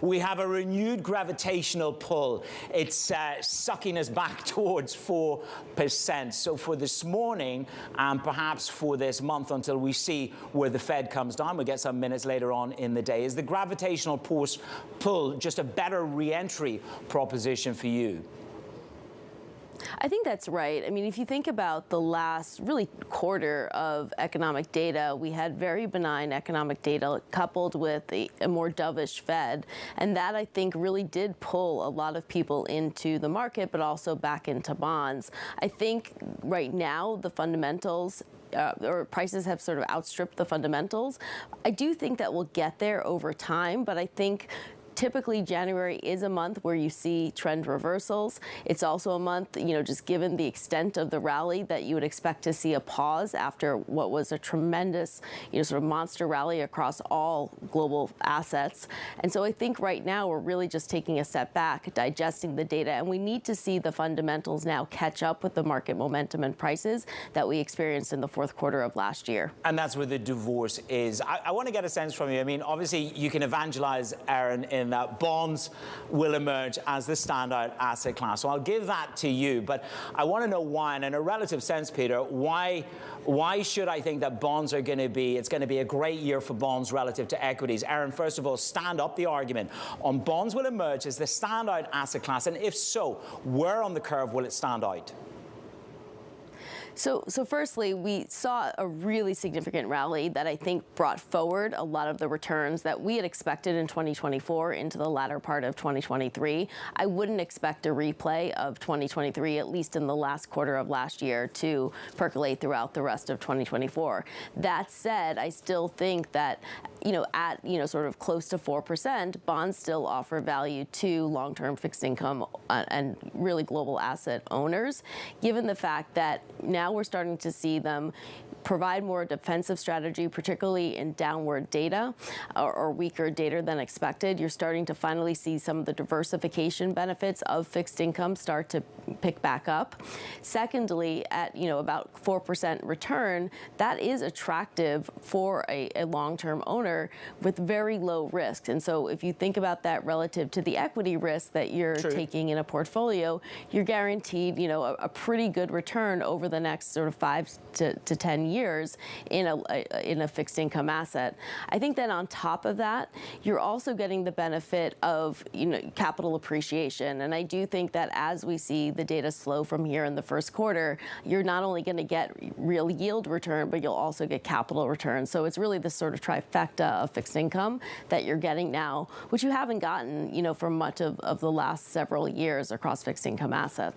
We have a renewed gravitational pull. It's sucking us back towards 4%. So for this morning, and perhaps for this month until we see where the Fed comes down, we'll get some minutes later on in the day, is the gravitational pull just a better re-entry proposition for you? I think that's right. I mean, if you think about the last really quarter of economic data, we had very benign economic data coupled with a more dovish Fed. And that, I think, really did pull a lot of people into the market, but also back into bonds. I think right now the fundamentals or prices have sort of outstripped the fundamentals. I do think that we'll get there over time, but I think typically January is a month where you see trend reversals. It's also a month, just given the extent of the rally, that you would expect to see a pause after what was a tremendous, sort of monster rally across all global assets. And so I think right now we're really just taking a step back, digesting the data, and we need to see the fundamentals now catch up with the market momentum and prices that we experienced in the fourth quarter of last year. And that's where the divorce is. I want to get a sense from you. I mean, obviously you can evangelize, Erin, in that bonds will emerge as the standout asset class. So I'll give that to you, but I want to know why, and in a relative sense, Peter, why should I think that bonds are going to be, it's going to be a great year for bonds relative to equities? Erin, first of all, stand up the argument on bonds will emerge as the standout asset class, and if so, where on the curve will it stand out? So firstly, we saw a really significant rally that I think brought forward a lot of the returns that we had expected in 2024 into the latter part of 2023. I wouldn't expect a replay of 2023, at least in the last quarter of last year, to percolate throughout the rest of 2024. That said, I still think that, at, sort of close to 4%, bonds still offer value to long-term fixed income and really global asset owners, given the fact that now we're starting to see them provide more defensive strategy, particularly in downward data or weaker data than expected. You're starting to finally see some of the diversification benefits of fixed income start to pick back up. Secondly, at about 4% return, that is attractive for a long-term owner with very low risk. And so if you think about that relative to the equity risk that you're taking in a portfolio, you're guaranteed a pretty good return over the next sort of 5 to 10 years in a fixed income asset. I think that on top of that, you're also getting the benefit of capital appreciation. And I do think that as we see the data slow from here in the first quarter, you're not only going to get real yield return, but you'll also get capital return. So it's really this sort of trifecta of fixed income that you're getting now, which you haven't gotten for much of the last several years across fixed income assets.